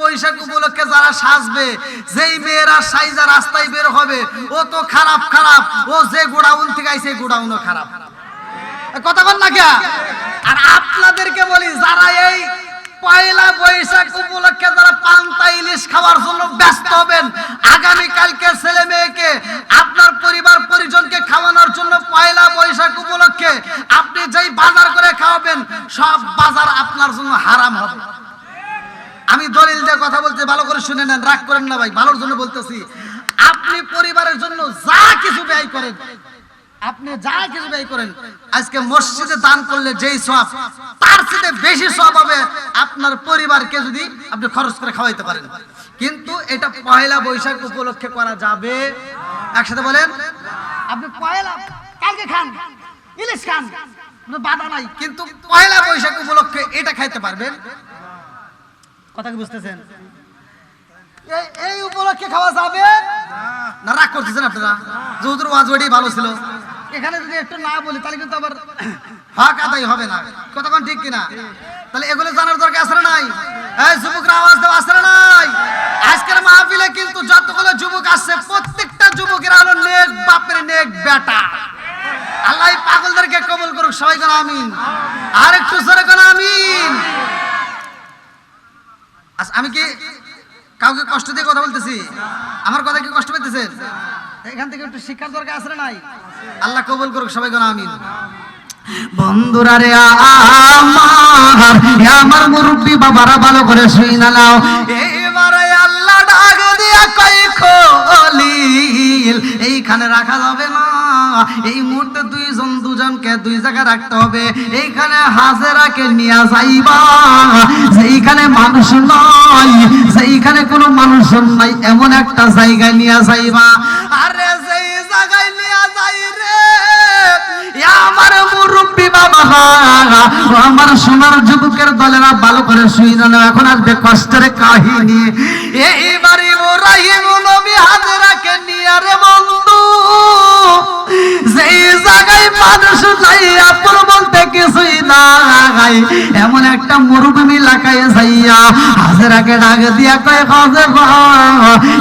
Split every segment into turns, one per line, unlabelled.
বৈশাখ উপলক্ষে যারা সাজবে, যেই মেয়েরা সাইজা রাস্তায় বের হবে, ও তো খারাপ খারাপ, ও যে গোডাউন থেকে আইছে গোডাউনও খারাপ। কথা বল না কে? আর আপনাদেরকে বলি, যারা এই পয়লা বৈশাখ উপলক্ষে যারা পান্তা ইলিশ খাওয়ার জন্য ব্যস্ত হবেন, আগামী কালকে ছেলে মেয়েকে আপনার পরিবার পরিজনকে খাওয়ানোর জন্য পয়লা বৈশাখ উপলক্ষে আপনি যেই বাজার করে খাওয়াবেন, সব বাজার আপনার জন্য হারাম হবে। আমি দলিল দিয়ে কথা বলতে, ভালো করে শুনে নেন, রাগ করেন না ভাই, ভালোর জন্য বলতেছি। আপনি পরিবারের জন্য যা কিছু ব্যয় করেন, আপনি যা কিছু ব্যয় করেন, আজকে মসজিদে দান করলে যেই সওয়াব, তার চেয়ে বেশি সওয়াব হবে আপনার পরিবারকে যদি আপনি খরচ করে খাওয়াইতে পারেন। কিন্তু এটা পয়লা বৈশাখ উপলক্ষে করা যাবে? একসাথে বলেন। আপনি পয়লা কালকে খান, ইলিশ খান, বাধা নাই, কিন্তু পয়লা বৈশাখ উপলক্ষে এটা খাইতে পারবেন? কথা কি বুঝতেছেন? এই উপলক্ষে খাওয়া যাবে না? রাগ করতেছেন আপনারা? হুজুর ওয়াজ ওইটাই ভালো ছিল, এখানে যদি একটু না বলি তাহলে কিন্তু আবার হক আদায় হবে না। কথা কোন ঠিক কিনা? তাহলে এগুলো জানার দরকার আছে না নাই? এই যুবকরা আওয়াজ দাও, আছে না নাই? আজকের মাহফিলে কিন্তু যতগুলো যুবক আসছে, প্রত্যেকটা যুবকেরা হলো নেক বাপের নেক বেটা। আল্লাহ পাগলদেরকে কবুল করুক, সবাই কোন আমিন। আর একটু জোরে কোন আমিন। আচ্ছা, আমি কি কাউকে কষ্ট দিয়ে কথা বলতেছি? আমার কথা কি কষ্ট পেতেছেন? এখান থেকে একটু শিক্ষার দরকার আছে না নাই? আল্লাহ কবুল করুক, সবাই কোন আমিন। বন্ধুরা রে আমার মুরব্বি বাবারা ভালো করে শুইনা নাও, এবারে আল্লাহ ডাক দিয়া কই খলিল, এইখানে রাখা যাবে না। এই মুহূর্তে দুজনকে দুই জায়গায় রাখতে হবে। এইখানে হাজেরাকে নিয়ে যাইবা, যেইখানে মানুষ নাই, যেইখানে কোনো মানুষ নাই, এমন একটা জায়গায় নিয়ে যাইবা। আরে যেই জায়গায় নিয়ে যাই রে আমার মুরব্বি বাবারা, আমার সোনার যুবকের দলেরা ভালো করে শুইনা নাও। এখন আসবে কষ্টের কাহিনী। এইবার ইব্রাহিম নবী হাজেরাকে নিয়ে রে বন্ধু, যেই জায়গায় মানুষ নাই, আপন বলতে কিছুই নাই, এমন একটা মরুভূমি এলাকায় যাইয়া হাজেরাকে ডাক দিয়া কয়, হাজেরা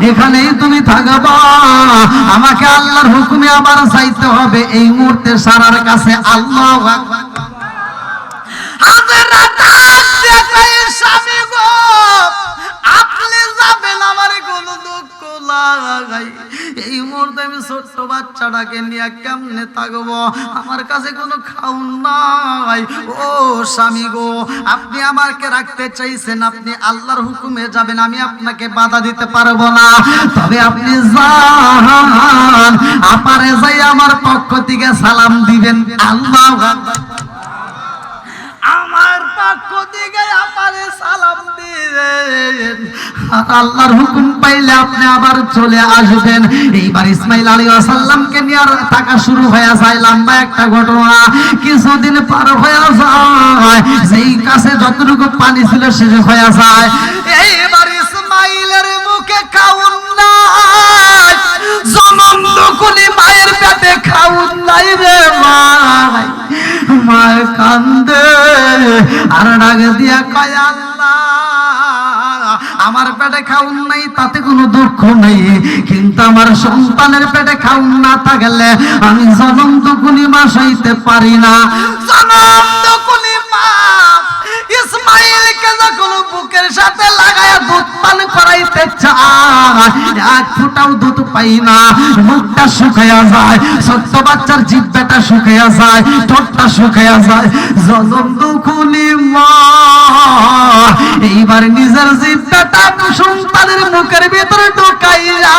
এখানেই তুমি থাকবা, আমাকে আল্লাহর হুকুমে আবার যাইতে হবে। এই মুহূর্তে সারার কাছে আল্লাহু আকবার। হাজেরা ডাক দিয়া কয়, স্বামী গো আপনি যাবেন, আমার কোনো দুঃখ লাগাই, এই মুহূর্তে আমি ছোট্ট বাচ্চাটাকে নিয়ে কেমনে থাকবো, আমার কাছে কোনো খাউন নাই। ও স্বামী গো, আপনি আমাকে রাখতে চাইছেন, আপনি আল্লাহর হুকুমে যাবেন, আমি আপনাকে বাধা দিতে পারবো না, তবে আপনি যান, আপারে যাই আমার পক্ষ থেকে সালাম দিবেন। আল্লাহু আকবার। আমার পক্ষ থেকে আপারে সালাম দিবেন, আল্লাহর হুকুম পাইলে আপনি আবার চলে আসবেন। এইবার ইসমাইল আলাইহিস সালামকে নিয়ে থাকা শুরু হয়ে যায়। লম্বা একটা ঘটনা, কিছুদিন পার হয়ে যায়, যেই কাছে যতটুকু পানি ছিল শেষ হয়ে যায়। এইবার ইসমাইলের মুখে খাউন নাই, জনম দুকুনি মায়ের পেটে খাউন নাই রে ভাই। মায় কান্দে আর ডাক দিয়া কয়, আল্লাহ আমার পেটে খাউন নাই তাতে কোনো দুঃখ নেই, কিন্তু আমার সন্তানের পেটে খাউন না থাকলে আমি জনম দুকুনি মাস হইতে পারি না। জনম দুকুনি মাস ইসমাইলকে যখন বুকের সাথে লাগায়া দুধ পান করাইতে চায়, এক ফোঁটাও দুধ পাই না, মুখটা শুকাইয়া যায়, ছোট্ট বাচ্চার জিহ্বাটা শুকাইয়া যায়, ঠোঁটটা শুকাইয়া যায়। জনম দুকুনি মা এইবার নিজের জিহ্বাটা সন্তানের মুখের ভিতরে ঢুকাইয়া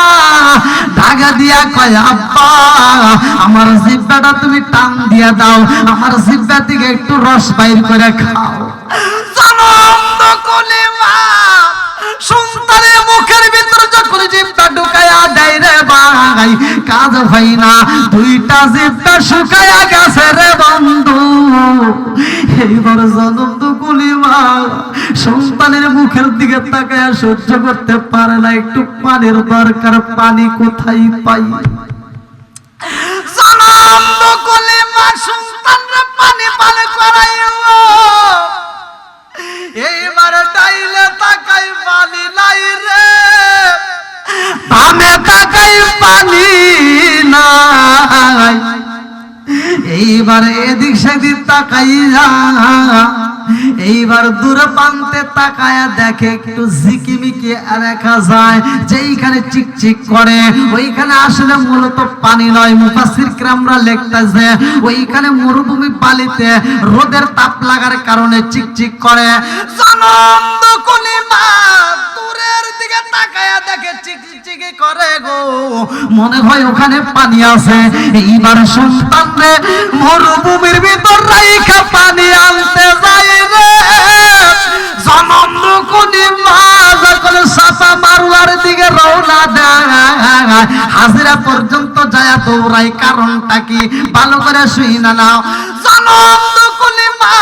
ঢাকা দিয়া কয়, আব্বা আমার জিহ্বাটা তুমি টান দিয়া দাও, আমার জিহ্বা থেকে একটু রস বাইর করে খাও। জনম দুকুনি মা সন্তানের মুখের ভিতর যখন জিহ্বা ঢুকাইয়া দেয় রে ভাই, কাজ হয় না, দুইটা জিহ্বা শুকাইয়া গেছে রে বন্ধু। এইবার জনম দুকুনি মা সন্তানের মুখের দিকে তাকায়া সহ্য করতে পারে না, একটু পানির দরকার, পানি কোথায় পাই? জনম দুকুনি মা সন্তানরা পানি পান করাইলো, এইবার ডাইলে তাকাই পানি পানি নাই। এইবার এদিক সেদিক তাকাইয়া এইবার দূর প্রান্তে তাকায়া দেখে একটু ঝিকিমিকি দেখা যায়, যেইখানে চিকচিক করে ওইখানে আসলে মূলত পানি নয়। মুফাসসির কিরামরা লিখতেছে ওইখানে মরুভূমি বালিতে রোদের তাপ লাগার কারণে চিকচিক করে। জনম কোনি মা দূরের দিকে তাকায়া দেখে চিকচিক করে গো, মনে হয় ওখানে পানি আছে। এইবার সন্তানরে মরুভূমির ভিতর রাইখা পানি আনতে যায় রে। জনম কোনি মা যখন সাফা মারওয়ার দিকে রওনা দেয়, হাজিরা পর্যন্ত যায় দৌড়াই। কারণটা কি ভালো করে শুইনা নাও। জনম কোনি মা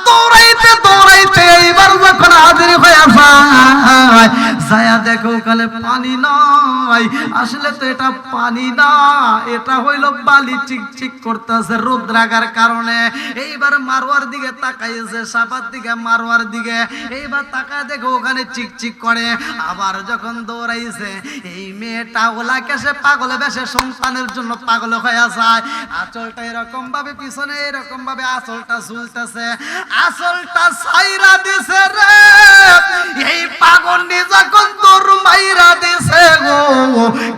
দৌড়াইতে দৌড়াইতে এইবার যখন হাজির হয়ে যায়, ছায়া দেখো ওখানে পানি নাই। আসলে তো এটা পানি না, এটা হইল বালি চিকচিক করতেছে রোদ লাগার কারণে। এইবার মারওয়ার দিকে তাকাইছে, সাফার দিকে মারওয়ার দিকে, এইবার তাকায় দেখো ওখানে চিকচিক করে। আবার যখন দৌড়াইছে এই মেয়েটা ওলা কেসে পাগল বেশে সন্তানের জন্য পাগল হয়ে যায়। আঁচলটা এরকম ভাবে পিছনে এরকম ভাবে আঁচলটা ঝুলতেছে, আঁচলটা ছাইরা দিছে রে। এই পাগলনি যখন দৌড় মাইরা দিছে গো,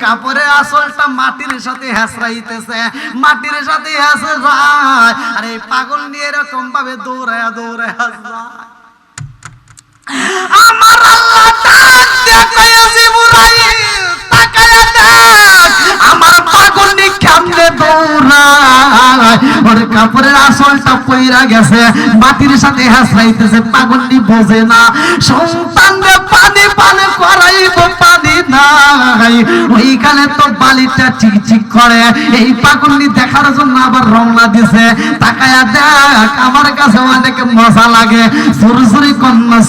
কাপড়ে আঁচলটা মাটির সাথে হেসরাইতেছে, মাটির সাথে হেসে যায়। আর এই পাগল নিয়ে এরকম ভাবে দৌড়ায়া দৌড়ায়া যায়। আমার আল্লাহ ডাক দেখায়া জিবরাইল তাকায়া দেখ আমার পাগলনি কেমনে দৌড়ায়। ওর কাপড়ের আঁচলটা পইরা গেছে, মাটির সাথে হেসরাইতেছে। পাগলনি বোঝে না সন্তানকে পানি পানি করাইব, পানি নাই। ওইখানে তো বালিটা চিকচিক করে। এই পাগলনি দেখার জন্য আবার রওনা দিছে। তাকায়া দেখ আমার কাছে অনেক মজা লাগে। সুরসুরি কন্যা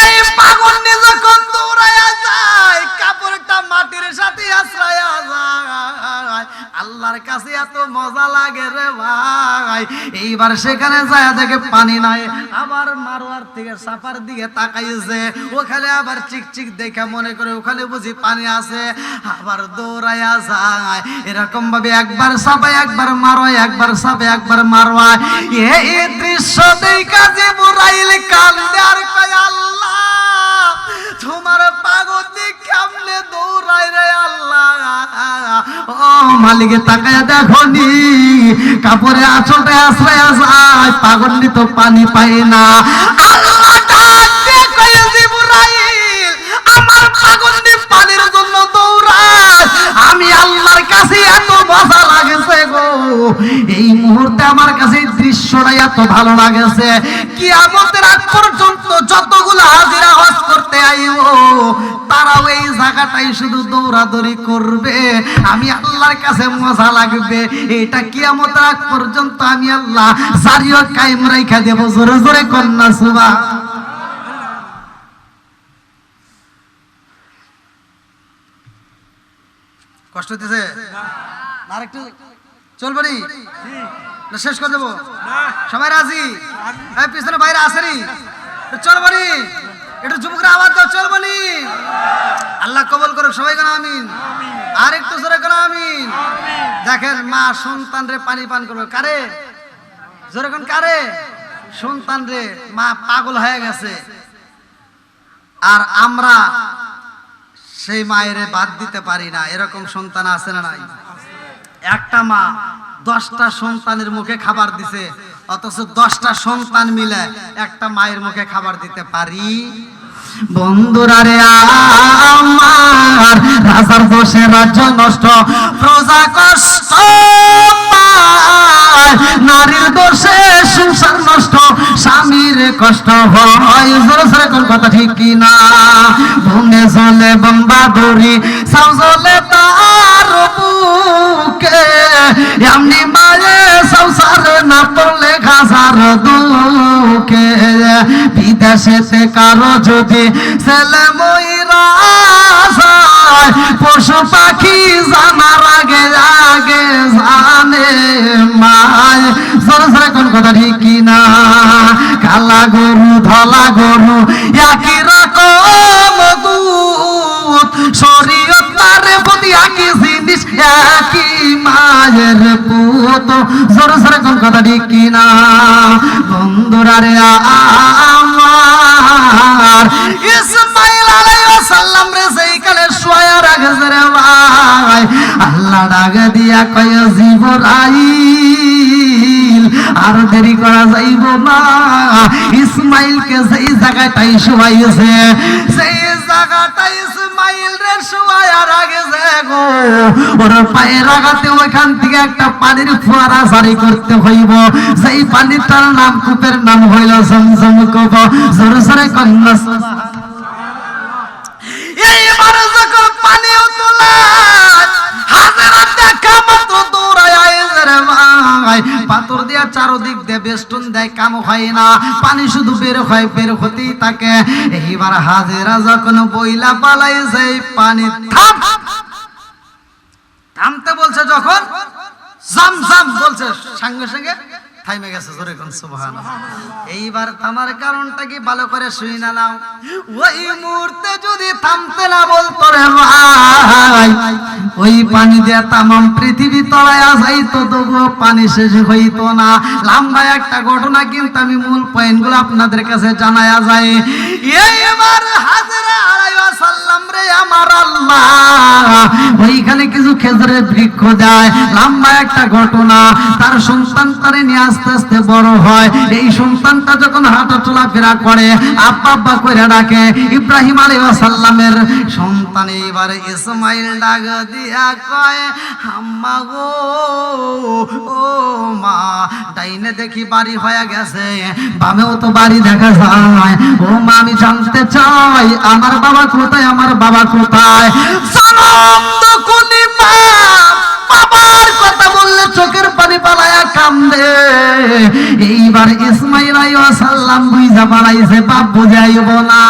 এই পাগলনি যখন দৌড়ায়া যায়, কাপড়টা মাটির সাথে আশ্রয়া যায়। আল্লাহর কাছে এত মজা লাগে রে ভাই। এইবার সেখানে যায় দেখে পানি নাই। আবার মারওয়ার থেকে সাফার দিকে তাকাইছে, ওখানে আবার চিকচিক দেখে মনে করে ওখানে বুঝি পানি আছে। আবার দৌড়ায়া যায় এরকম ভাবে, একবার সাফা একবার মারওয়া, একবার সাফা একবার মারওয়া। এই দৃশ্য দেখা জিবরাইল কান্দে আর কয় আল্লাহ তোমার পাগলনি কেমনে দৌড়ায় রে আল্লাহ। ও মালিকে তাকায়া দেখনি কাপড়ে আঁচলটা আশ্রয় যায়, পাগলনি তো পানি পায় না। আল্লাহ ডাক দিয়ে কয় জিবরাইল আমার পাগলনি পানির জন্য দৌড়ায়। আমি আল্লাহর কাছে এত মজা লাগেছে গো, এই মুহূর্তে আমার কাছে এই দৃশ্যটা এত ভালো লাগেছে। কিয়ামতের আগ পর্যন্ত যতগুলো হাজিরা হজ করতে আইব তারাও এই জায়গাটাই শুধু দৌড়াদৌড়ি করবে। আমি আল্লাহর কাছে মজা লাগবে। এটা কিয়ামতের আগ পর্যন্ত আমি আল্লাহ জারিও কায়েম রাইখা দেব। জোরে জোরে কন্যা সুবহান। কষ্ট হতেছে আর একটু চলবি না শেষ করে দেবো? সবাই রাজি? পিছনে বাইরে আসেনি চলবি? একটু যুবকরা আওয়াজ দাও চলবি। আল্লাহ কবুল করুক সবাই কেন আমিন। আর একটু জোরে কেন আমিন। দেখেন মা সন্তান রে পানি পান করবে কারে? জোরে কোন কারে? সন্তান রে। মা পাগল হয়ে গেছে আর আমরা সেই মায়ের বাদ দিতে পারি না। এরকম সন্তান আছে না নাই? একটা মা 10টা সন্তানের মুখে খাবার দিছে, অথচ 10টা সন্তান মিলে একটা মায়ের মুখে খাবার দিতে পারি? বন্ধুরা রে আমার রাজার দোষে রাজ্য নষ্ট, প্রজা কষ্ট পায়, নারীর দোষে সংসার নষ্ট, স্বামীর কষ্ট হয়। কোন কথা ঠিক কিনা? ভুনে চলে বম্বাদুরি সাউ চলে তার বুকে, এমনি মায়ে সংসার না পড়লে খাসার দুঃখে। বিদেশেতে কারো যদি ছেলে ময়রা যায়, পশু পাখি জানার আগে আগে জানে মায়। সরসরে কোন কথা ঠিক কিনা? কালা গরু ধলা গরু একই রকম দুধ, শরীর হতো। জোরে জোরে কোন কথা ঠিক কিনা বন্ধুরা রে আমার, ইসমাইল আলাইহিস সালাম রে সেই কালে শোয়া রাখছে রে ভাই, আল্লাহ ডাক দিয়া কয় জিবরাইল আর দেরি করা যাইব না, ইসমাইলকে সেই জায়গাটাই শোয়াইছে, সেই জায়গাটাই ইসমাইল রে শোয়া রাখছে গো, ওর পায়ের আঘাতে ওইখান থেকে একটা পানির ফোয়ারা জারি করতে হইব, সেই পানিটার নাম কূপের নাম হইল জমজম কূপ। জোরে জোরে কন্যা এইবার যখন পানি তোলা হাজেরা দেখা মতো দৌড়ায় আইছে রে ভাই, পাথর দিয়া চারদিক দিয়ে বেষ্টন দেয়, কাম হয় না, পানি শুধু বের হয়, বের হতেই থাকে। এইবার হাজেরা যখন বইলা পালাইছে পানি থামতে বলছে, যখন জাম জাম বলছে সঙ্গে সঙ্গে থামে গেছে। জোরে কোন সুবহানাল্লাহ। এইবার থামার কারণটা কি ভালো করে শুই না নাও, ওই মুহূর্তে যদি থামতে না বলতো রে ভাই, ওই পানি দিয়ে তামাম পৃথিবী তলায়া যাইতো, তবুও পানি শেষ হইতো না। লম্বা একটা ঘটনা, কিন্তু আমি মূল পয়েন্টগুলো আপনাদের কাছে জানায়া যায়। এইবার হাজরা আলাইহিস সালাম রে আমার আল্লাহ ওইখানে কিছু খেজুরের বৃক্ষ দেয়, লম্বা একটা ঘটনা। তার সন্তান তারে নিয়ে আস্তে আস্তে বড় হয়। এই সন্তানটা যখন হাঁটা চলাফেরা করে, আব্বা আব্বা করে ডাকে। ইব্রাহিম আলাইহিস সালামের সন্তান এইবার ইসমাইল ডাক দিয়া কয়, আম্মা গো ও মা, ডাইনে দেখি বাড়ি হয়ে গেছে, বামেও তো বাড়ি দেখা যায়, ও মা আমি জানতে চাই আমার বাবা কোথায়, আমার বাবা কোথায়? সালাম তো কোনি মা, বাবার কথা বললে চোখের পানি পালায়া কান্দে। এইবার ইসমাইল আলাইহিস সালাম বুঝা বাড়াইছে, বাপ বুঝাইব না।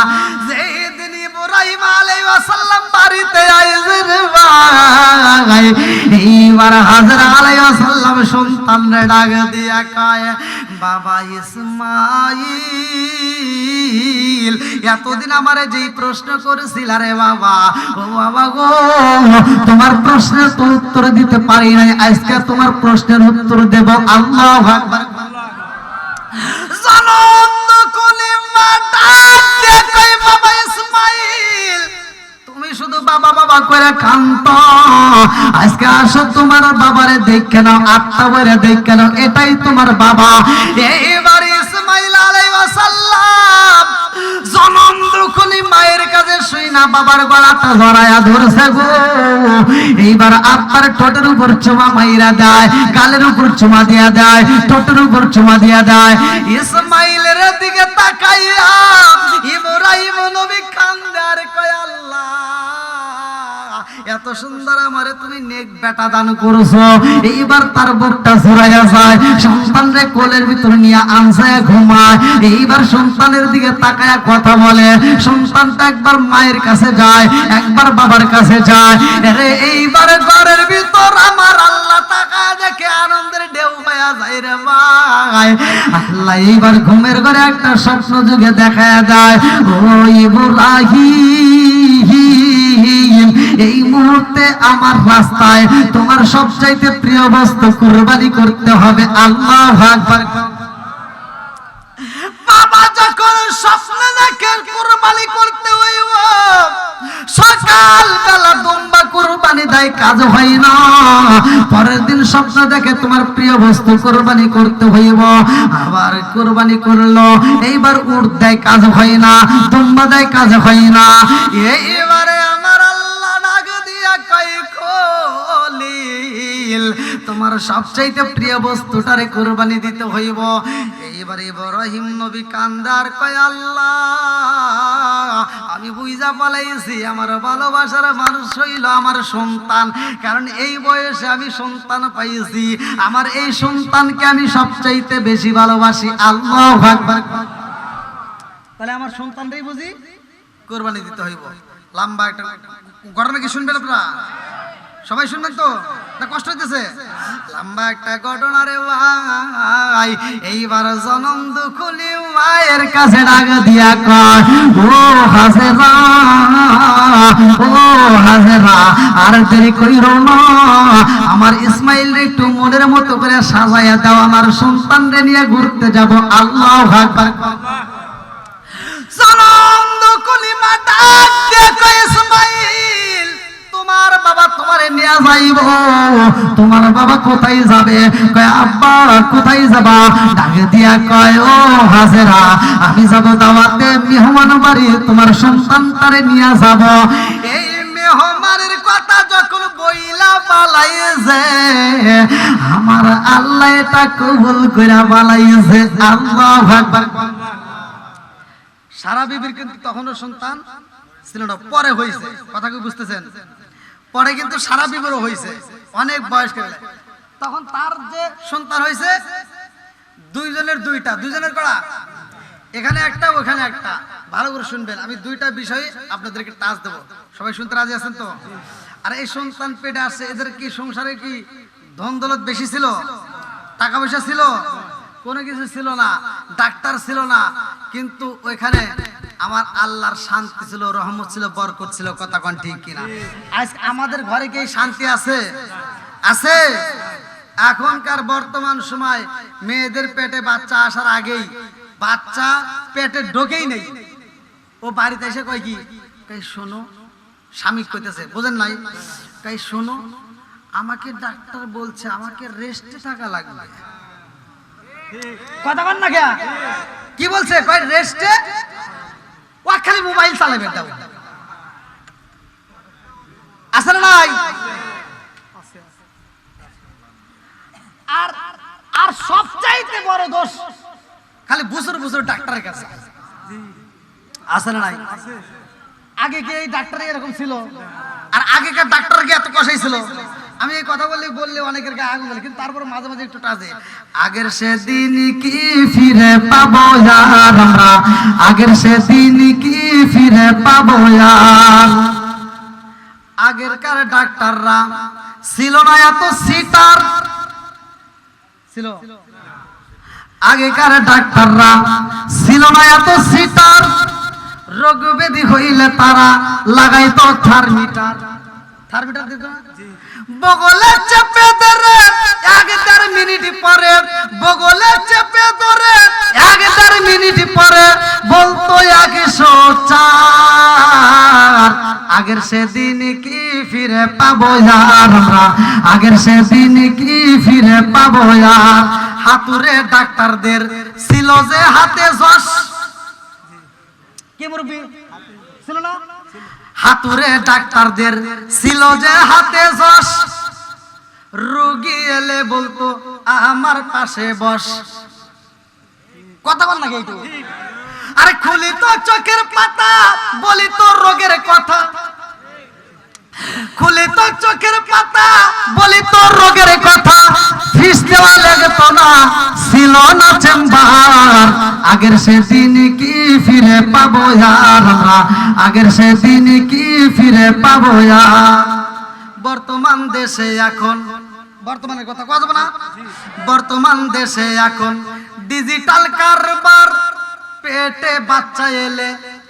যেদিন ইব্রাহিম আলাইহিস সালাম বাড়িতে আইছে রে ভাই, এইবার হাজরা আলাইহিস সালাম সন্তানরে ডাক দিয়া কয়, বাবা ইসমাইল এতদিন আমারে যেই প্রশ্ন করেছিল রে বাবা, ও বাবা গো তোমার প্রশ্নের তো উত্তর দিতে পারি নাই, আজকে তোমার প্রশ্নের উত্তর দেব। আল্লাহু আকবার। জানন্দ কোনে মাটা দেখই বাবা ইসমাইল, তুমি শুধু বাবা বাবা করে কান্ত, আজকে আসো তোমার বাবারে দেখে নাও, আটটা বরে দেখে নাও, এটাই তোমার বাবা। এইবার ইসমাইল আলাইহিস সালাম জনম দুখনি মায়ের কাছে শুই না বাবার গলাটা ধরায়া ধরছে গো। এইবার আব্বার ঠোঁটের উপর চুমা মাইরা দেয়, গালের উপর চুমা দিয়া দেয়, ঠোঁটের উপর চুমা দিয়া দেয়। ইসমাইলের দিকে তাকাইয়া ইব্রাহিম নবী কান্দে আর কয়, আল্লাহ এত সুন্দর আমারে তুমি নেক বেটা দান করছো। এইবার তার বুকটা জোড়াইয়া যায়, সন্তানরে কোলের ভিতর নিয়ে আনসায়া ঘুমায়। এইবার সন্তানের দিকে তাকায়া কথা বলে, সন্তানটা একবার মায়ের কাছে যায়, একবার বাবার কাছে যায়। আরে এইবার ঘরের ভিতর আমার আল্লাহ তাকায় দেখে আনন্দের ঢেউ হয়ে যায় রে ভাই। আল্লাহ এইবার ঘুমের ঘরে একটা স্বপ্ন যুগে দেখায়া দেয়, ও ইব্রাহিম এই মুহূর্তে আমার রাস্তায় তোমার সবচাইতে প্রিয় বস্তু কুরবানি করতে হবে। আল্লাহু আকবার। বাবা যখন স্বপ্নে দেখে কুরবানি করতে হইব, সকাল বেলা দুম্বা কুরবানি দেয়, কাজ হয় না। পরের দিন স্বপ্ন দেখে তোমার প্রিয় বস্তু কুরবানি করতে হইব, আবার কুরবানি করলো। এইবার উট দেয়, কাজ হয় না। দুম্বা দেয়, কাজ হয় না। এইবারে আমার আল্লাহ ডাক দিয়া কয়, খলিল তোমার সবচাইতে প্রিয় বস্তুটারে কুরবানি দিতে হইব। এইবার ইব্রাহিম নবী কান্দার কয়, আল্লাহ আমি বুঝা পালাইছি আমার ভালোবাসার মানুষ হইল আমার সন্তান, কারণ এই বয়সে আমি সন্তান পাইছি, আমার এই সন্তানকে আমি সবচাইতে বেশি ভালোবাসি। আল্লাহু আকবার। তাহলে আমার সন্তানটাই বুঝি কুরবানি দিতে হইব। লম্বা একটা ঘটনা কি শুনবেন আপনারা? সবাই শুনবেন তো না কষ্ট হইতেছে? লম্বা একটা ঘটনা রে ভাই। এইবার জনম দুখুলি মায়ের কাছে ডাক দিয়া কয়, ও হাজেরা ও হাজেরা আর দেরি কইরো না, আমার ইসমাইল রে একটু মনের মতো করে সাজাইয়া দাও, আমার সন্তান রে নিয়ে ঘুরতে যাব। আল্লাহু আকবার। সালাম দো কলিমা ডাক দেখো ইসমাইল, তোমার বাবা তোমারে নিয়ে যাইব। তোমার বাবা কোথায় যাবে? কয় আব্বা কোথায় যাবা? ডাকে দিয়া কয় ও হাজেরা, আমি যাব দাওয়াতে মেহমান বাড়ি, তোমার সন্তানটারে নিয়ে যাব। এই মেহমানের কথা যখন বইলা পালাইছে, আমার আল্লাহ এটা কবুল কইরা পালাইছে। আল্লাহু আকবার। সারা বিবির কিন্তু তখনও সন্তান ছিল না, পরে হয়েছে। কথা কি বুঝতেছেন? পরে কিন্তু সারা বিবিরও হয়েছে, অনেক বয়স করে। তখন তার যে সন্তান হয়েছে দুইজনের দুইটা, দুইজনের করা, এখানে একটা ওখানে একটা। ভালো করে শুনবেন, আমি দুইটা বিষয়ে আপনাদেরকে টাচ দেবো। সবাই শুনতে রাজি আছেন তো? আর এই সন্তান পেটে আসছে, এদের কি সংসারে কি ধন দৌলত বেশি ছিল? টাকা পয়সা ছিল? কোনো কিছু ছিল না, ডাক্তার ছিল না, কিন্তু ওইখানে আমার আল্লাহর শান্তি ছিল, রহমত ছিল, বরকত ছিল। কথা কোন ঠিক কিনা? আজ আমাদের ঘরে কি শান্তি আছে? আছে? এখনকার বর্তমান সময় মেয়েদের পেটে বাচ্চা আসার আগেই বাচ্চা পেটে ঢোকেই নেই, ও বাড়িতে এসে কয় কি, কই শোনো, স্বামী কইতেছে, বুঝেন নাই, কই শোনো, আমাকে ডাক্তার বলছে আমাকে রেস্টে থাকা লাগবে। কথা বল না কে? কি বলছে? কয় রেস্টে, ও খালি মোবাইল চালাবে। দাও আছে না নাই? আর আর সবচাইতে বড় দোষ খালি বুঝুর বুঝুর ডাক্তারের কাছে। আছে না নাই? আগে কি এই ডাক্তার এরকম ছিল? আর আগেকার ডাক্তার কি এত কষাই ছিল? আমি এই কথা বললে অনেকের গায়ে আগুন জ্বলে, কিন্তু তারপর মাঝে মাঝে একটু টাজে। আগের সেদিন কি ফিরে পাবো আর আমরা, আগের সেদিন কি ফিরে পাবো আর। আগেরকার ডাক্তাররা ছিল না এত সিটার, ছিল? আগেকার ডাক্তাররা ছিল না এত সিটার, রোগ ব্যাধি হইলে তারা লাগাইতো থার্মিটার। থার্মিটার দিত না? বগলে চেপে ধরে 1-1.5 মিনিট পরে, বগলে চেপে ধরে 1-1.5 মিনিট পরে বলতো 104। আগের সেদিন কি ফিরে পাবো আর আমরা, আগের সেদিন কি ফিরে পাবো আর। হাতুরে ডাক্তারদের ছিল যে হাতে যশ, কি মুরব্বি ছিল না? হাতুরে ডাক্তারদের ছিল যে হাতে যশ, রোগী এলে বলতো আমার পাশে বস। কথা বল না এইটু? আরে খুলি তো চোখের পাতা, বলি তো রোগের কথা, খুলি তো চোখের পাতা, বলি তো রোগের কথা। ফিস দেওয়া লাগতো না, ছিল না চেম্বার। আগের সেদিন কি ফিরে পাবো আর আমরা, আগের সেদিন কি ফিরে পাবো আর। বর্তমান দেশে এখন, বর্তমানের কথা কথা না, বর্তমান দেশে এখন ডিজিটাল কারবার, পেটে বাচ্চা এলে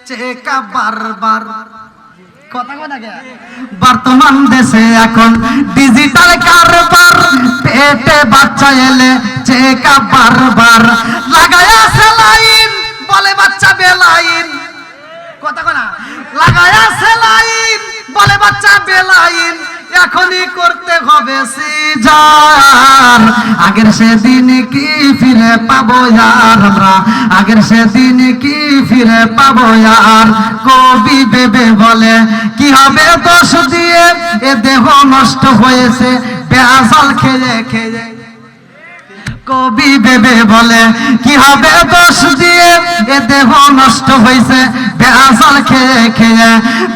চেকা বারবার। কথা কথা কে? বর্তমান দেশে এখন ডিজিটাল কারবার, পেটে বাচ্চা এলে চেকা বারবার। লাগায়া সেলাইন বলে বাচ্চা বেলাইন। কথা কথা, লাগায়া সেলাইন বলে বাচ্চা বেলাইন। এখনই করতে হবে সিজার। আগের সেদিন কি ফিরে পাবো আর আমরা, আগের সেদিন কি ফিরে পাবো আর। কবি ভেবে বলে কি হবে দোষ দিয়ে, এ দেহ নষ্ট হয়েছে বেজাল খেয়ে খেয়ে। কবি ভেবে বলে কি হবে দোষ দিয়ে, এ দেহ নষ্ট হয়েছে বেজাল খেয়ে খেয়ে।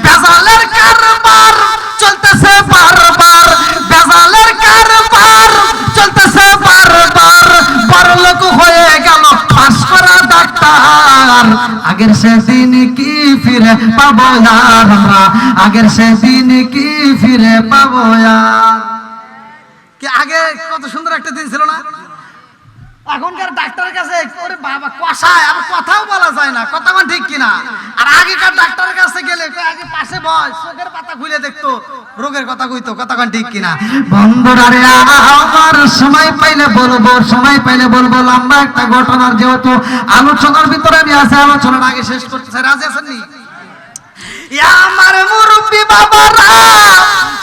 বেজালের কারবার চলতেছে বারবার, বেজালের কারবার চলতেছে বারবার। বড়লোক হয়ে গেল পাশ করা ডাক্তার। আগের সেদিন কি ফিরে পাবো আর আমরা, আগের সেদিন কি ফিরে পাবো আর। কি আগে কত সুন্দর একটা দিন ছিল না? এখনকার ডাক্তারের কাছে ওরে বাবা কষায়, আর কথাও বলা যায় না, কথা মানে ঠিক কিনা? আর আগেকার ডাক্তারের কাছে গেলে আগে পাশে বয়, চোখের পাতা খুলে দেখতো, রোগের কথা কইতো, কথা মানে ঠিক কিনা? বন্ধুরা রে, আমার সময় পাইলে বলবো, সময় পাইলে বলবো। লম্বা একটা ঘটনার যেহেতু আলোচনার ভিতরে আমি আছে, আলোচনার আগে শেষ করতে চাই। রাজি আছেন নি? আমার মুরব্বী বাবারা,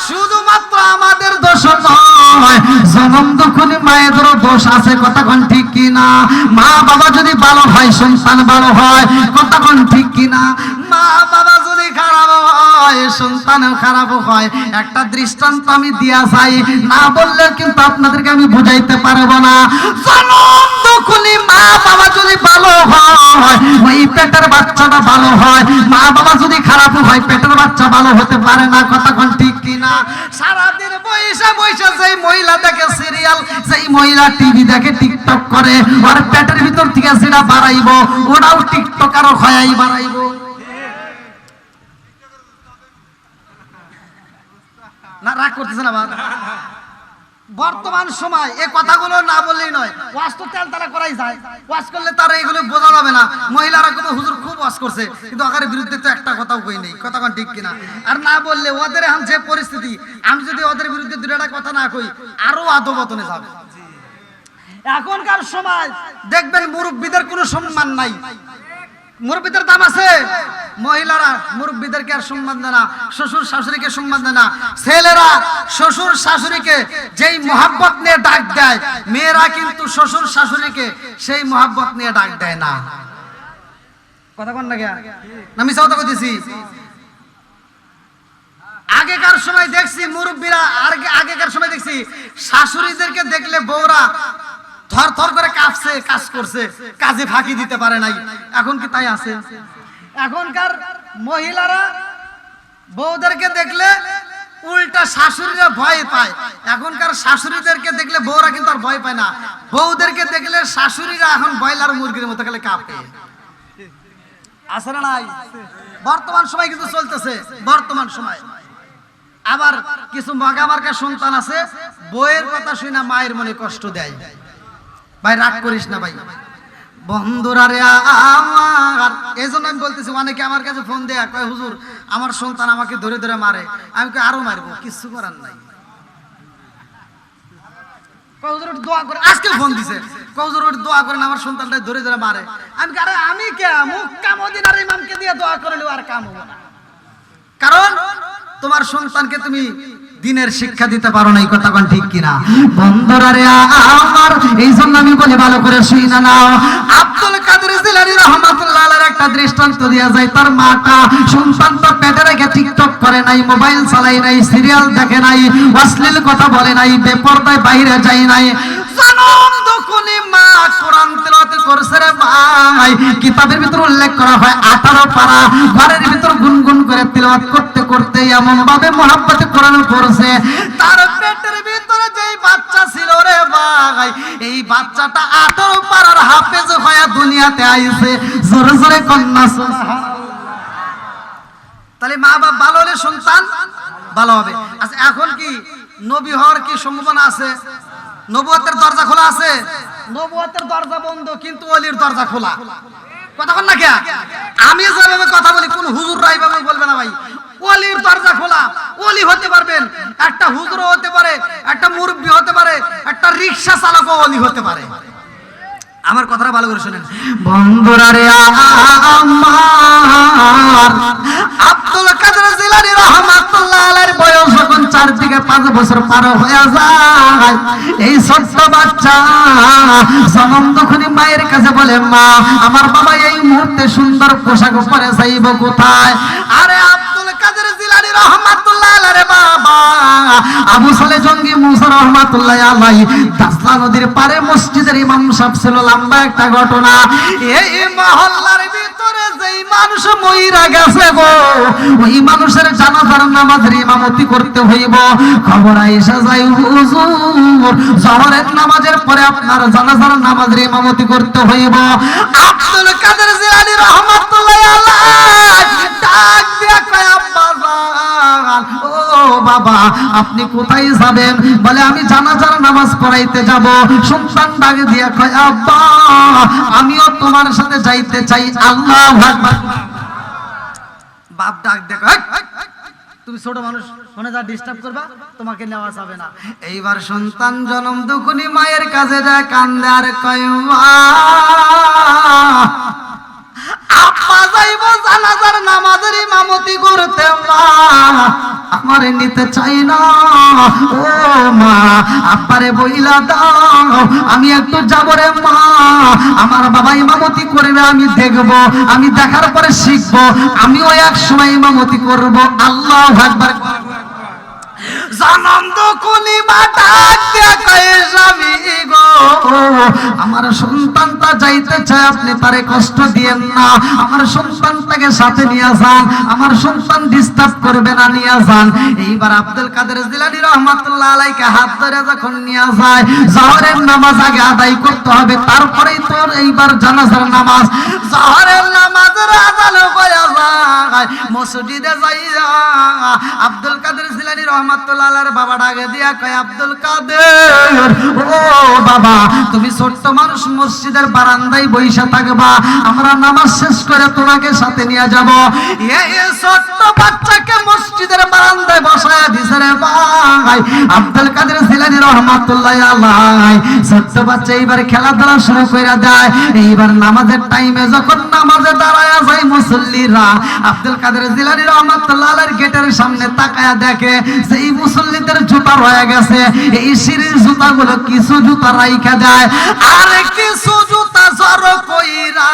শুধুমাত্র আমাদের দোষ নয়, জনম দুঃখী মায়েদেরও দোষ আছে, কথা কোন ঠিক কিনা? মা বাবা যদি ভালো হয়, সন্তান ভালো হয়, কথা কোন ঠিক কিনা? মা বাবা যদি খারাপ হয়, সন্তানও খারাপ হয়। একটা দৃষ্টান্ত আমি দিয়া যাই, না বললে কিন্তু আপনাদেরকে আমি বুঝাইতে পারবো না। জনম দুঃখী মা বাবা যদি ভালো হয়, ওই পেটের বাচ্চাটা ভালো হয়। মা বাবা যদি খারাপ হয়, পেটের বাচ্চা ভালো হতে পারে না, কথা কোন ঠিক কিনা? সারাদিন বইসা বইসা যেই মহিলা দেখে সিরিয়াল, যেই মহিলা টিভি দেখে, টিকটক করে, ওর পেটের ভিতর থেকে যেটা বাড়াইবো, ওটাও টিকটক আরো খয়াই বাড়াইবো। না রাগ করতেছেন আবার? বর্তমান সময় এই কথাগুলো না বললেই নয়, ওয়াজ তো তেলতালা করাই যায়। ওয়াজ করলে তারা এগুলো বোঝা যাবে না। মহিলারা কিন্তু হুজুর খুব ওয়াজ করছে, কিন্তু আকারের বিরুদ্ধে তো একটা কথাও কই নেই, কথা কোন ঠিক কিনা? আর না বললে ওদের এখন যে পরিস্থিতি, আমি যদি ওদের বিরুদ্ধে দুটা কথা না কই, আরো আদবতনে যাবে। এখনকার সময় দেখবেন মুরব্বীদের কোনো সম্মান নাই। মুরব্বীদের দাম আছে, মহিলারা মুরব্বীদেরকে আর সম্মান দেয় না, শ্বশুর শাশুড়িকে সম্মান দেয় না। ছেলেরা শ্বশুর শাশুড়িকে যেই মহাব্বত নিয়ে ডাক দেয়, মেয়েরা কিন্তু শ্বশুর শাশুড়িকে সেই মহাব্বত নিয়ে ডাক দেয় না, কথা কোন না? না মিছা কথা কইতেছি? আগেকার সময় দেখছি মুরব্বীরা, আগেকার সময় দেখছি শাশুড়িদেরকে দেখলে বউরা থর থর করে কাঁপছে, কাজ করছে, কাজে ফাঁকি দিতে পারে নাই। এখন কি তাই আছে? এখনকার মহিলারা বউদেরকে দেখলে উল্টা শাশুড়িরা ভয় পায়। এখনকার শাশুড়িদেরকে দেখলে বউরা কিন্তু আর ভয় পায় না, বউদেরকে দেখলে শাশুড়িরা এখন ব্রয়লার মুরগির মতো খেলে কাঁপে। আছে না নাই? বর্তমান সময় কিন্তু চলতেছে, বর্তমান সময়। আবার কিছু মগামার্কা সন্তান আছে, বউয়ের কথা শুনে মায়ের মনে কষ্ট দেয়। ভাই রাগ করিস না ভাই, বন্ধুরা রে আমার। এই জন্য আমি বলতেছি, অনেকে আমার কাছে ফোন দেয়া কয় হুজুর আমার সন্তান আমাকে ধরে ধরে মারে। আমি কই আরো মারবো, কিছু করার নাই। কয় হুজুর একটু দোয়া করে, আজকে ফোন দিছে, কয় হুজুর একটু দোয়া করেন আমার সন্তানটা ধরে ধরে মারে। আমি কই আরে আমি কে, মুক্কা মদিনার ইমামকে দিয়ে দোয়া করে নিও, আর কাম হবে না। কারণ তোমার সন্তানকে তুমি দিনের শিক্ষা দিতে পারো না, এই কথা কোন ঠিক কিনা? বন্ধুরা রে আমার, এই জন্য আমি বলি ভালো করে শুনে নাও। আব্দুল কাদের জিলানী রাহমাতুল্লাহ আলাইহির একটা দৃষ্টান্ত দেয়া যায়। তার মাটা সন্তানটা পেটে রেখে টিকটক করে নাই, মোবাইল চালাই নাই, সিরিয়াল দেখে নাই, অশ্লীল কথা বলে নাই, বেপরদায় বাইরে যায় নাই। জনম দুঃখী মা কোরআন তেলাওয়াত করছে রে ভাই। কিতাবের ভিতর উল্লেখ করা হয় 18 পারা ঘরের ভিতর গুনগুন করে তেলাওয়াত করতে করতে এমন ভাবে মহব্বতে কোরআন পড়ছে, তার পেটের ভিতরে যেই বাচ্চা ছিল রে ভাই, এই বাচ্চাটা 18 পারার হাফেজ হয়ে দুনিয়াতে আইছে। জোরে জোরে কন্যা সুবহানাল্লাহ। তাহলে মা বাবা ভালো হলে সন্তান ভালো হবে। আচ্ছা এখন কি নবী হওয়ার কি সম্ভাবনা আছে? নবুয়তের দরজা খোলা আছে? নবুয়তের দরজা বন্ধ, কিন্তু ওলির দরজা খোলা, কথা বল না কে? আমি যেভাবে কথা বলি কোন হুজুর রাইভাবে বলবে না ভাই। ওলির দরজা খোলা, ওলি হতে পারবেন, একটা হুজুর হতে পারে, একটা মুরব্বী হতে পারে, একটা রিকশা চালকও ওলি হতে পারে। আমার কথাটা ভালো করে শুনেন বন্ধুরা রে আমার। আব্দুল কাদের জিলানী রাহমাতুল্লাহ আলাইহির বয়স যখন 4 থেকে 5 বছর পার হয়ে যায়, এই ছোট্ট বাচ্চা জনম দুঃখী মায়ের কাছে বলে, মা আমার বাবা এই মুহূর্তে সুন্দর পোশাক পরে যাইব কোথায়? আরে আব্দুল কাদের জিলানী রাহমাতুল্লাহ আলাইহির বাবা আবু সালে জঙ্গি মুসা রাহমাতুল্লাহ আলাইহি দাসলা নদীর পারে মসজিদের ইমাম সাহেব ছিল। লম্বা একটা ঘটনা, এই মহল্লার ভিতরে যেই মানুষ মইরা গেছে গো, ওই মানুষের জানাজার নামাজের ইমামতি করতে হইব। খবর আইসা যায় হুজুর জোহরের নামাজের পরে আপনার জানাজার নামাজের ইমামতি করতে হইব। আব্দুল কাদের জিলানী রাহমাতুল্লাহ আলাইহি ডাক দিয়া কয়, আব্বা জান ও বাবা আপনি কোথায় যাবেন? বলে আমি জানাজার নামাজ পড়াইতে যাব। সন্তান ডাকে দিয়া কয় আব্বা আমিও তোমার সাথে যাইতে চাই। আল্লাহু আকবার। বাপ ডাক দেখো তুমি ছোট মানুষ মনে যা ডিস্টার্ব করবা তোমাকে নেওয়া যাবে না। এইবার সন্তান জন্ম দুকুনি মায়ের কাছে যায় কান্দে আর কয় মা আপা যাইব জানাজার নামাজের ইমামতি করতে মা আমারে নিতে চাই না। ও মা আব্বারে বইলা দাও আমি একটু যাব রে মা, আমার বাবা ইমামতি করবে আমি দেখব, আমি দেখার পরে শিখব, আমিও এক সময় ইমামতি করব। আল্লাহু আকবার। জানন্দ কুনি মাটা কয়ে স্বামী গো আমার সন্তানটা যাইতে চায় আপনি তারে কষ্ট দিয়েন না, আমার সন্তানটাকে সাথে নিয়ে যান, আমার সন্তান ডিস্টার্ব করবে না, নিয়ে যান। এইবার আব্দুল কাদের জিলানী রহমাতুল্লাহ আলাইহি হাত ধরে যখন নিয়ে যায় জোহরের নামাজ আগে আদায় করতে হবে, তারপরেই তোর এইবার জানাজার নামাজ। জোহরের নামাজের আযান হয়ে যায় মসজিদে যাইয়া আব্দুল কাদের জিলানী রহমাতুল্লাহ আলাইহির বাবা ডাকে দিয়া কয় আব্দুল কাদের ও বাবা তুমি ছোট্ট মানুষ মসজিদের বারান্দায় বইসা থাকবা, আমরা নামাজ শেষ করে তোমাকে সাথে নিয়ে যাব। এই ছোট্ট বাচ্চাকে মসজিদের বারান্দায় বসায়া দিছে রে ভাই আব্দুল কাদের জিলানী রহমাতুল্লাহ আলাইহি। ছোট্ট বাচ্চা এইবার খেলাধুলা শুরু কইরা দেয়। এইবার নামাজের টাইমে যখন নামাজে দাঁড়ায়া যায় মুসল্লিরা আব্দুল কাদের জিলানী রহমাতুল্লাহ আলাইহির গেটের সামনে তাকায়া দেখে সেই মুসল্লিদের জুতা রয়ে গেছে। এই সিঁড়ির জুতাগুলো কিছু জুতা রাইখা যায় আর কিছু জুতা জড়ো কইরা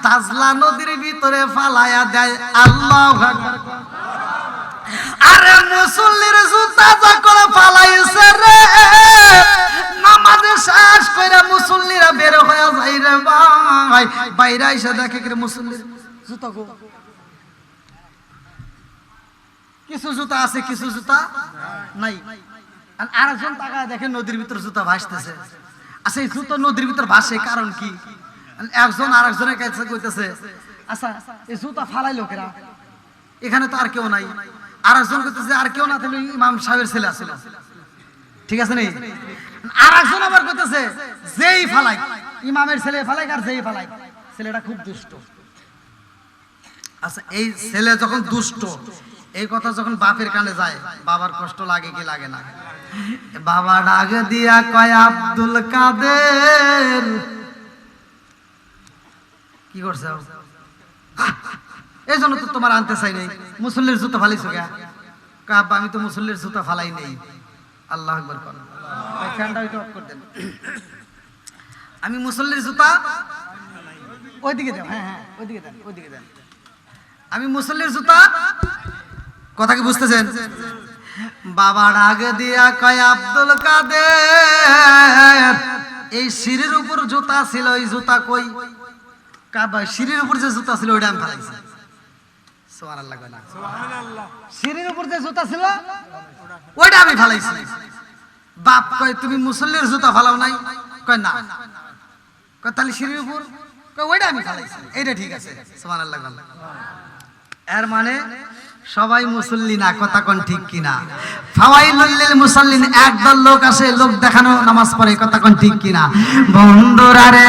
তাজলা নদীর ভিতরে ফালায়া দেয়। আল্লাহু আকবার। আরে মুসল্লির জুতা যখন ফালাইছে রে নামাজে শেষ কইরা মুসল্লিরা বের হয়ে যায় রে ভাই, বাইরে এসে দেখে কি মুসল্লির জুতা গো কিছু জুতা আছে কিছু জুতা নাই। আর আরেকজন তাকায় দেখে নদীর ভিতর জুতা ভাসতেছে। আচ্ছা এই জুতা নদীর ভিতর ভাসে কারণ কি? একজন আরেকজনের কাছে কইতেছে আচ্ছা এই জুতা ফালাই লোকেরা এখানে তো আর কেউ নাই। আরেকজন কইতেছে আর কেউ না থাকলে ইমাম সাহেবের ছেলে আছিল, ঠিক আছে নি? আরেকজন আবার কইতেছে যেই ফালাই ইমামের ছেলে ফালাই আর যেই ফালাই ছেলেটা খুব দুষ্ট। আচ্ছা এই ছেলে যখন দুষ্ট এই কথা যখন বাপের কানে যায় বাবার কষ্ট লাগে কি লাগে না? বাবা ডাক দিয়া কয় আব্দুল কাদের কি করছে? এই জন্য তো তোমার আনতে চাই নাই, মুসল্লির জুতা ফালাইছো কে? আব্বা আমি তো মুসল্লির জুতা ফালাই নেই। আল্লাহু আকবার কর। এই ফ্যানটা একটু অফ করে দেন। আমি মুসল্লির জুতা ওইদিকে দাও, হ্যাঁ হ্যাঁ ওইদিকে দেন, ওইদিকে দেন। আমি মুসল্লির জুতা কথা কি বুঝতেছেন? বাবা ডাক দিয়া কয় আব্দুল কাদের এই সিঁড়ির উপর জুতা ছিল, ওই জুতা কই? কাবা সিঁড়ির উপর যে জুতা ছিল ওইটা আমি ফালাইছি। সুবহানাল্লাহ কয় না? সুবহানাল্লাহ। সিঁড়ির উপর যে জুতা ছিল ওইটা আমি ফালাইছি। বাপ কয় তুমি মুসল্লির জুতা ফালাও নাই? কয় না। কয় তাহলে সিঁড়ির উপর? কয় ওইটা আমি ফালাইছি। এইটা ঠিক আছে। সুবহানাল্লাহ। এর মানে সবাই মুসল্লি না, কথা কোন ঠিক কিনা? ফাওয়াইলুল লিল মুসাল্লিন একদল লোক আসে লোক দেখানো নামাজ পড়ে, কথা কোন ঠিক কিনা? বন্ধুরা রে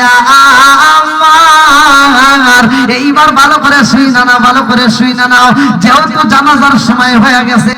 আমার এইবার ভালো করে শুই না, ভালো করে শুই না, যেহেতু জানাজার সময় হয়ে গেছে।